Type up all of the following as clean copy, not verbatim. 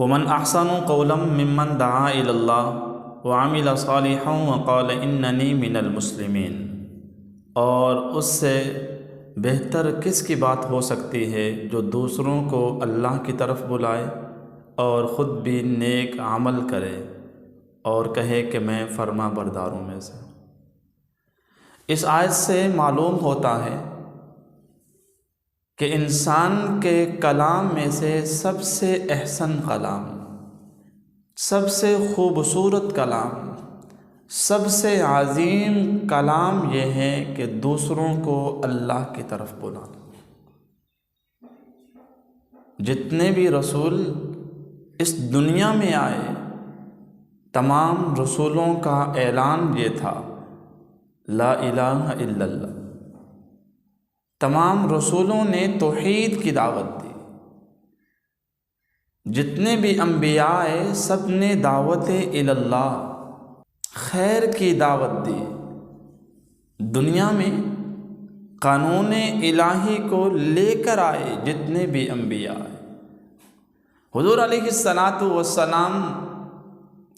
ومن احسن قولا ممن دعا الی اللہ وعمل صالحا وقال اننی من المسلمین، اور اس سے بہتر کس کی بات ہو سکتی ہے جو دوسروں کو اللہ کی طرف بلائے اور خود بھی نیک عمل کرے اور کہے کہ میں فرما برداروں میں سے ہوں۔ اس آیت سے معلوم ہوتا ہے کہ انسان کے کلام میں سے سب سے احسن کلام، سب سے خوبصورت کلام، سب سے عظیم کلام یہ ہے کہ دوسروں کو اللہ کی طرف بلانا۔ جتنے بھی رسول اس دنیا میں آئے، تمام رسولوں کا اعلان یہ تھا، لا الہ الا اللہ۔ تمام رسولوں نے توحید کی دعوت دی۔ جتنے بھی انبیاء آئے سب نے دعوت اللہ، خیر کی دعوت دی۔ دنیا میں قانون الہی کو لے کر آئے جتنے بھی انبیاء آئے۔ حضور علیہ الصلاۃ والسلام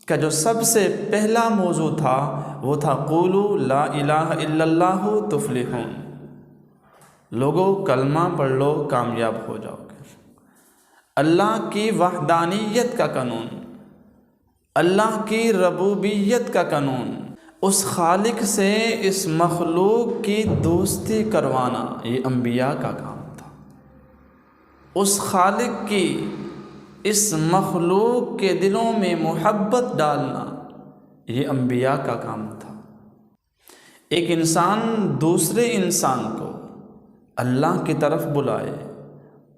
کا جو سب سے پہلا موضوع تھا وہ تھا قولوا لا الہ الا اللہ تفلحون۔ لوگو کلمہ پڑھ لو، کامیاب ہو جاؤ گے۔ اللہ کی وحدانیت کا قانون، اللہ کی ربوبیت کا قانون، اس خالق سے اس مخلوق کی دوستی کروانا یہ انبیاء کا کام تھا۔ اس خالق کی اس مخلوق کے دلوں میں محبت ڈالنا یہ انبیاء کا کام تھا۔ ایک انسان دوسرے انسان کو اللہ کی طرف بلائے،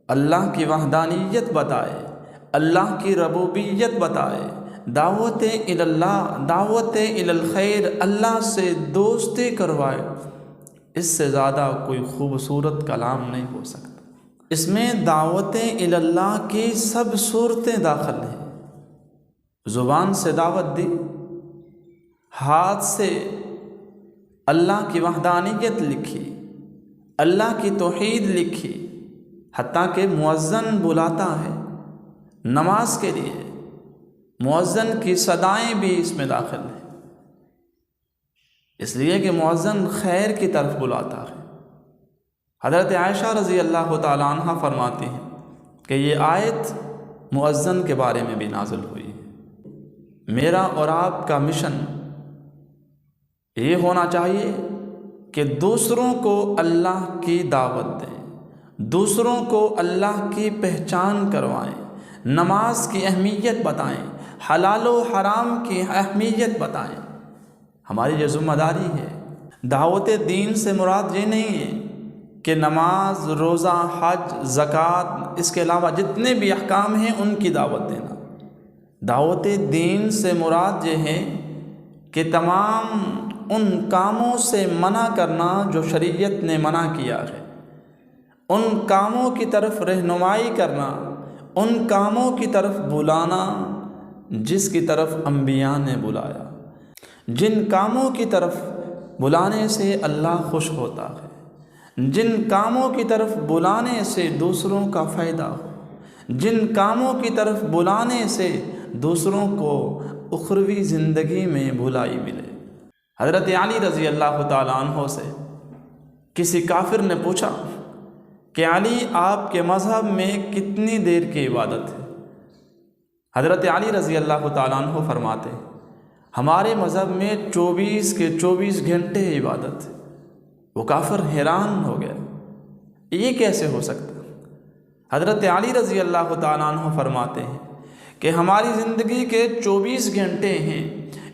اللہ کی وحدانیت بتائے، اللہ کی ربوبیت بتائے، دعوت اللہ، دعوت الخیر، اللہ سے دوستی کروائے، اس سے زیادہ کوئی خوبصورت کلام نہیں ہو سکتا۔ اس میں دعوت اللہ کی سب صورتیں داخل ہیں۔ زبان سے دعوت دی، ہاتھ سے اللہ کی وحدانیت لکھی، اللہ کی توحید لکھی، حتیٰ کہ مؤذن بلاتا ہے نماز کے لیے، مؤذن کی صدائیں بھی اس میں داخل ہیں، اس لیے کہ مؤذن خیر کی طرف بلاتا ہے۔ حضرت عائشہ رضی اللہ تعالیٰ عنہ فرماتی ہیں کہ یہ آیت مؤذن کے بارے میں بھی نازل ہوئی ہے۔ میرا اور آپ کا مشن یہ ہونا چاہیے کہ دوسروں کو اللہ کی دعوت دیں، دوسروں کو اللہ کی پہچان کروائیں، نماز کی اہمیت بتائیں، حلال و حرام کی اہمیت بتائیں۔ ہماری یہ ذمہ داری ہے۔ دعوت دین سے مراد یہ نہیں ہے کہ نماز، روزہ، حج، زکوٰۃ، اس کے علاوہ جتنے بھی احکام ہیں ان کی دعوت دینا۔ دعوت دین سے مراد یہ ہے کہ تمام ان کاموں سے منع کرنا جو شریعت نے منع کیا ہے، ان کاموں کی طرف رہنمائی کرنا، ان کاموں کی طرف بلانا جس کی طرف انبیاء نے بلایا، جن کاموں کی طرف بلانے سے اللہ خوش ہوتا ہے، جن کاموں کی طرف بلانے سے دوسروں کا فائدہ ہو، جن کاموں کی طرف بلانے سے دوسروں کو اخروی زندگی میں بھلائی ملے۔ حضرت علی رضی اللہ تعالیٰ عنہ سے کسی کافر نے پوچھا کہ علی آپ کے مذہب میں کتنی دیر کی عبادت ہے؟ حضرت علی رضی اللہ تعالیٰ عنہ فرماتے ہمارے مذہب میں 24 کے 24 گھنٹے عبادت ہے۔ وہ کافر حیران ہو گیا، یہ کیسے ہو سکتا؟ حضرت علی رضی اللہ تعالیٰ عنہ فرماتے ہیں کہ ہماری زندگی کے 24 گھنٹے ہیں،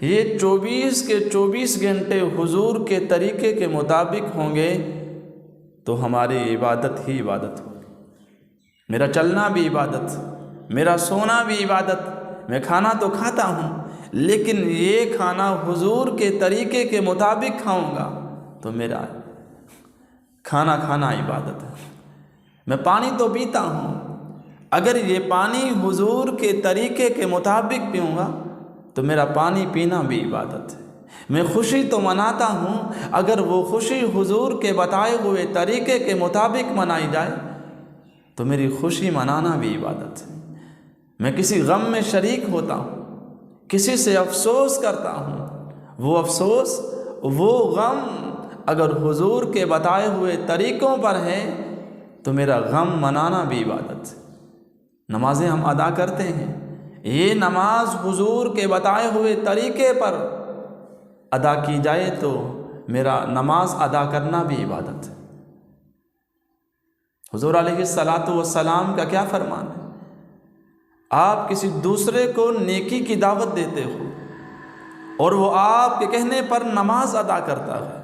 یہ 24 کے 24 گھنٹے حضور کے طریقے کے مطابق ہوں گے تو ہماری عبادت ہی عبادت ہوگی۔ میرا چلنا بھی عبادت، میرا سونا بھی عبادت، میں کھانا تو کھاتا ہوں لیکن یہ کھانا حضور کے طریقے کے مطابق کھاؤں گا تو میرا کھانا کھانا عبادت ہے۔ میں پانی تو پیتا ہوں، اگر یہ پانی حضور کے طریقے کے مطابق پیوں گا تو میرا پانی پینا بھی عبادت ہے۔ میں خوشی تو مناتا ہوں، اگر وہ خوشی حضور کے بتائے ہوئے طریقے کے مطابق منائی جائے تو میری خوشی منانا بھی عبادت ہے۔ میں کسی غم میں شریک ہوتا ہوں، کسی سے افسوس کرتا ہوں، وہ افسوس، وہ غم اگر حضور کے بتائے ہوئے طریقوں پر ہے تو میرا غم منانا بھی عبادت ہے۔ نمازیں ہم ادا کرتے ہیں، یہ نماز حضور کے بتائے ہوئے طریقے پر ادا کی جائے تو میرا نماز ادا کرنا بھی عبادت ہے۔ حضور علیہ السلام کا کیا فرمان ہے؟ آپ کسی دوسرے کو نیکی کی دعوت دیتے ہو اور وہ آپ کے کہنے پر نماز ادا کرتا ہے،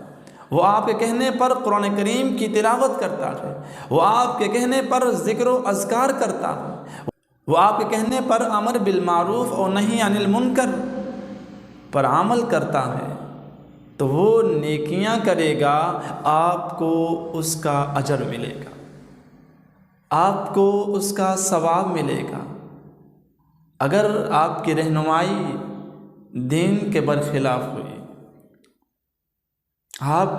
وہ آپ کے کہنے پر قرآن کریم کی تلاوت کرتا ہے، وہ آپ کے کہنے پر ذکر و اذکار کرتا ہے، وہ آپ کے کہنے پر امر بالمعروف اور نہی عن المنکر پر عمل کرتا ہے، تو وہ نیکیاں کرے گا، آپ کو اس کا اجر ملے گا، آپ کو اس کا ثواب ملے گا۔ اگر آپ کی رہنمائی دین کے برخلاف ہوئی، آپ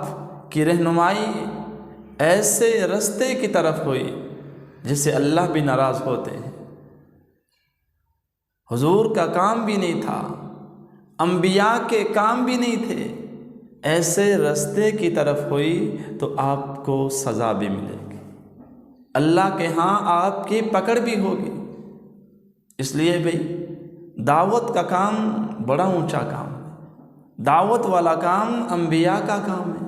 کی رہنمائی ایسے رستے کی طرف ہوئی جس سے اللہ بھی ناراض ہوتے ہیں، حضور کا کام بھی نہیں تھا، انبیاء کے کام بھی نہیں تھے، ایسے رستے کی طرف ہوئی تو آپ کو سزا بھی ملے گی، اللہ کے ہاں آپ کی پکڑ بھی ہوگی۔ اس لیے بھئی دعوت کا کام بڑا اونچا کام ہے، دعوت والا کام انبیاء کا کام ہے،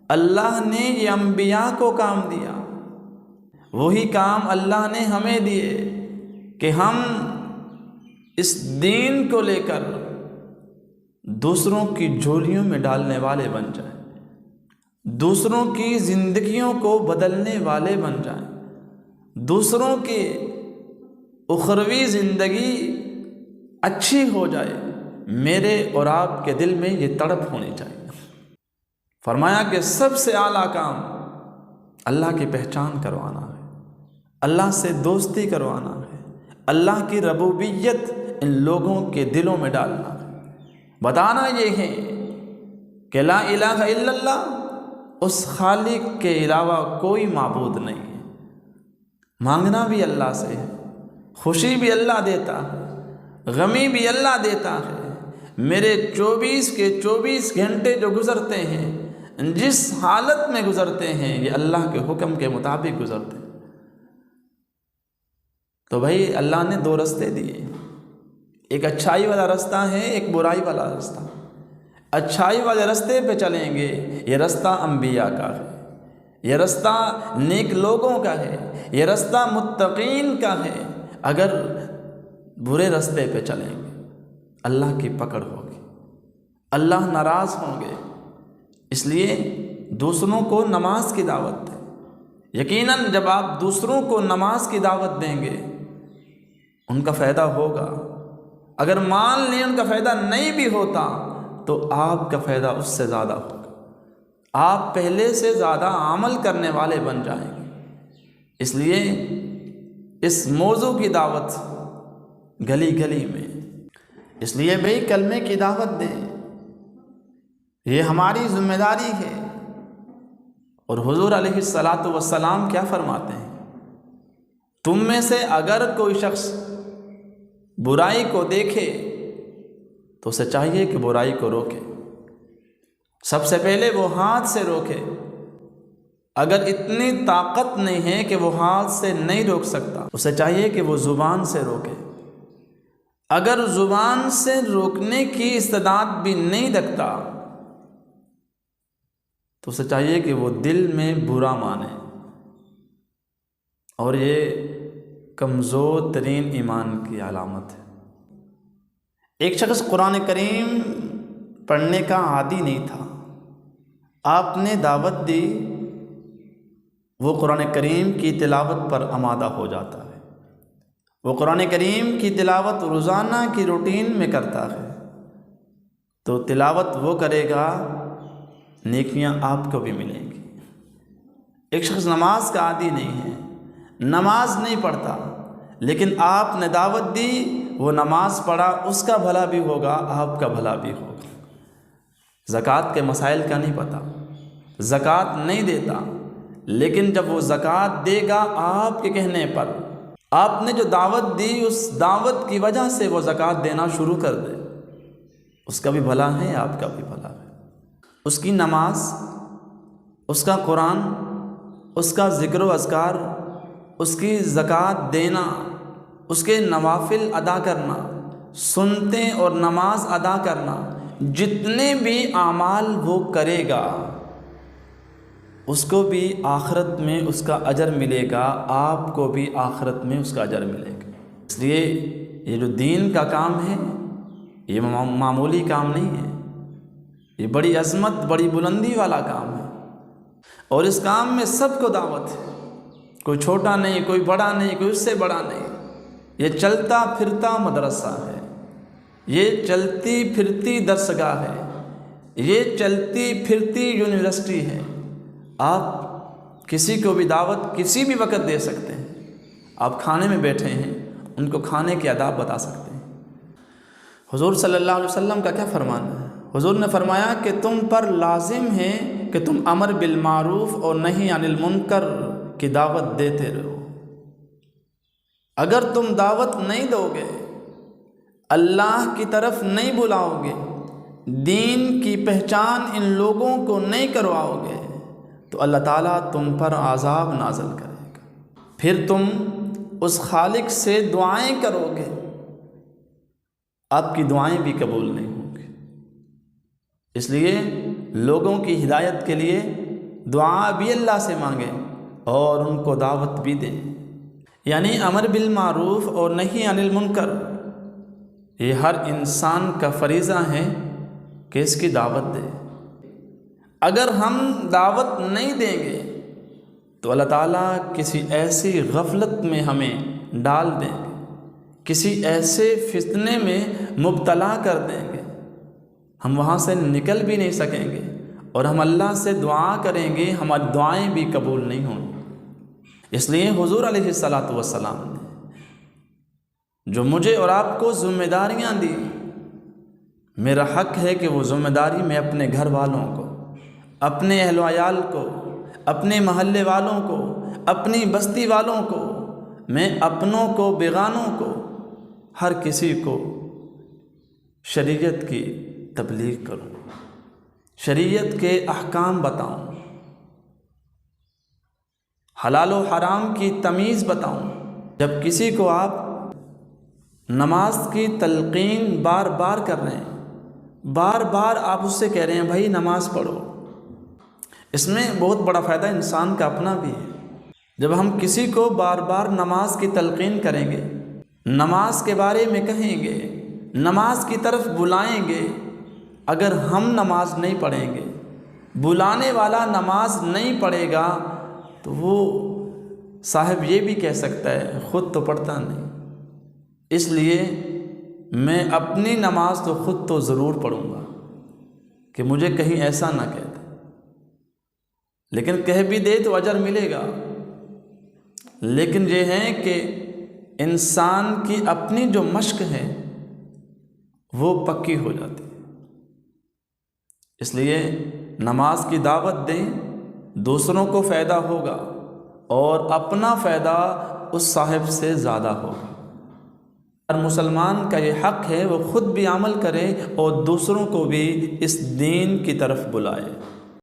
اللہ نے یہ انبیاء کو کام دیا، وہی کام اللہ نے ہمیں دیے کہ ہم اس دین کو لے کر دوسروں کی جھولیوں میں ڈالنے والے بن جائیں، دوسروں کی زندگیوں کو بدلنے والے بن جائیں، دوسروں کی اخروی زندگی اچھی ہو جائے، میرے اور آپ کے دل میں یہ تڑپ ہونی چاہیے۔ فرمایا کہ سب سے اعلیٰ کام اللہ کی پہچان کروانا ہے، اللہ سے دوستی کروانا ہے، اللہ کی ربوبیت ان لوگوں کے دلوں میں ڈالنا ہے، بتانا یہ ہے کہ لا الہ الا اللہ، اس خالق کے علاوہ کوئی معبود نہیں ہے، مانگنا بھی اللہ سے ہے، خوشی بھی اللہ دیتا ہے، غمی بھی اللہ دیتا ہے، میرے 24 کے 24 گھنٹے جو گزرتے ہیں، جس حالت میں گزرتے ہیں، یہ اللہ کے حکم کے مطابق گزرتے ہیں۔ تو بھائی اللہ نے دو رستے دیے، ایک اچھائی والا رستہ ہے، ایک برائی والا رستہ۔ اچھائی والے رستے پہ چلیں گے، یہ رستہ انبیاء کا ہے، یہ رستہ نیک لوگوں کا ہے، یہ رستہ متقین کا ہے۔ اگر برے رستے پہ چلیں گے اللہ کی پکڑ ہوگی، اللہ ناراض ہوں گے۔ اس لیے دوسروں کو نماز کی دعوت دیں۔ یقیناً جب آپ دوسروں کو نماز کی دعوت دیں گے ان کا فائدہ ہوگا، اگر مان لیں ان کا فائدہ نہیں بھی ہوتا تو آپ کا فائدہ اس سے زیادہ ہوگا، آپ پہلے سے زیادہ عمل کرنے والے بن جائیں گے۔ اس لیے اس موضوع کی دعوت گلی گلی میں، اس لیے بھئی کلمے کی دعوت دیں، یہ ہماری ذمہ داری ہے۔ اور حضور علیہ السلام کیا فرماتے ہیں؟ تم میں سے اگر کوئی شخص برائی کو دیکھے تو اسے چاہیے کہ برائی کو روکے، سب سے پہلے وہ ہاتھ سے روکے، اگر اتنی طاقت نہیں ہے کہ وہ ہاتھ سے نہیں روک سکتا، اسے چاہیے کہ وہ زبان سے روکے، اگر زبان سے روکنے کی استعداد بھی نہیں رکھتا تو اسے چاہیے کہ وہ دل میں برا مانے، اور یہ کمزور ترین ایمان کی علامت ہے۔ ایک شخص قرآن کریم پڑھنے کا عادی نہیں تھا، آپ نے دعوت دی، وہ قرآن کریم کی تلاوت پر آمادہ ہو جاتا ہے، وہ قرآن کریم کی تلاوت روزانہ کی روٹین میں کرتا ہے، تو تلاوت وہ کرے گا، نیکیاں آپ کو بھی ملیں گی۔ ایک شخص نماز کا عادی نہیں ہے، نماز نہیں پڑھتا، لیکن آپ نے دعوت دی، وہ نماز پڑھا، اس کا بھلا بھی ہوگا، آپ کا بھلا بھی ہوگا۔ زکوٰۃ کے مسائل کا نہیں پتہ، زکوٰۃ نہیں دیتا، لیکن جب وہ زکوٰۃ دے گا آپ کے کہنے پر، آپ نے جو دعوت دی اس دعوت کی وجہ سے وہ زکوٰۃ دینا شروع کر دے، اس کا بھی بھلا ہے، آپ کا بھی بھلا ہے۔ اس کی نماز، اس کا قرآن، اس کا ذکر و اذکار، اس کی زکوٰۃ دینا، اس کے نوافل ادا کرنا، سنتے اور نماز ادا کرنا، جتنے بھی اعمال وہ کرے گا اس کو بھی آخرت میں اس کا اجر ملے گا، آپ کو بھی آخرت میں اس کا اجر ملے گا۔ اس لیے یہ جو دین کا کام ہے یہ معمولی کام نہیں ہے، یہ بڑی عظمت، بڑی بلندی والا کام ہے، اور اس کام میں سب کو دعوت ہے، کوئی چھوٹا نہیں، کوئی بڑا نہیں، کوئی اس سے بڑا نہیں۔ یہ چلتا پھرتا مدرسہ ہے، یہ چلتی پھرتی درسگاہ ہے، یہ چلتی پھرتی یونیورسٹی ہے۔ آپ کسی کو بھی دعوت کسی بھی وقت دے سکتے ہیں۔ آپ کھانے میں بیٹھے ہیں، ان کو کھانے کے آداب بتا سکتے ہیں۔ حضور صلی اللہ علیہ وسلم کا کیا فرمان ہے؟ حضور نے فرمایا کہ تم پر لازم ہے کہ تم امر بالمعروف اور نہی عن المنکر کی دعوت دیتے رہو۔ اگر تم دعوت نہیں دو گے، اللہ کی طرف نہیں بلاؤ گے، دین کی پہچان ان لوگوں کو نہیں کرواؤ گے، تو اللہ تعالیٰ تم پر عذاب نازل کرے گا۔ پھر تم اس خالق سے دعائیں کرو گے، آپ کی دعائیں بھی قبول نہیں ہوں گی۔ اس لیے لوگوں کی ہدایت کے لیے دعا بھی اللہ سے مانگیں اور ان کو دعوت بھی دیں۔ یعنی امر بالمعروف اور نہی عن المنکر، یہ ہر انسان کا فریضہ ہے کہ اس کی دعوت دے۔ اگر ہم دعوت نہیں دیں گے تو اللہ تعالیٰ کسی ایسی غفلت میں ہمیں ڈال دیں گے، کسی ایسے فتنے میں مبتلا کر دیں گے، ہم وہاں سے نکل بھی نہیں سکیں گے، اور ہم اللہ سے دعا کریں گے، ہماری دعائیں بھی قبول نہیں ہوں گی۔ اس لیے حضور علیہ الصلاۃ والسلام نے جو مجھے اور آپ کو ذمہ داریاں دی، میرا حق ہے کہ وہ ذمہ داری میں اپنے گھر والوں کو، اپنے اہل و عیال کو، اپنے محلے والوں کو، اپنی بستی والوں کو، میں اپنوں کو، بیگانوں کو، ہر کسی کو شریعت کی تبلیغ کروں، شریعت کے احکام بتاؤں، حلال و حرام کی تمیز بتاؤں۔ جب کسی کو آپ نماز کی تلقین بار بار کر رہے ہیں، بار بار آپ اس سے کہہ رہے ہیں بھائی نماز پڑھو، اس میں بہت بڑا فائدہ انسان کا اپنا بھی ہے۔ جب ہم کسی کو بار بار نماز کی تلقین کریں گے، نماز کے بارے میں کہیں گے، نماز کی طرف بلائیں گے، اگر ہم نماز نہیں پڑھیں گے، بلانے والا نماز نہیں پڑھے گا، تو وہ صاحب یہ بھی کہہ سکتا ہے خود تو پڑھتا نہیں، اس لیے میں اپنی نماز تو خود تو ضرور پڑھوں گا کہ مجھے کہیں ایسا نہ کہہ دے، لیکن کہہ بھی دے تو اجر ملے گا۔ لیکن یہ ہے کہ انسان کی اپنی جو مشق ہے وہ پکی ہو جاتی ہے۔ اس لیے نماز کی دعوت دیں، دوسروں کو فائدہ ہوگا اور اپنا فائدہ اس صاحب سے زیادہ ہوگا۔ ہر مسلمان کا یہ حق ہے وہ خود بھی عمل کرے اور دوسروں کو بھی اس دین کی طرف بلائے۔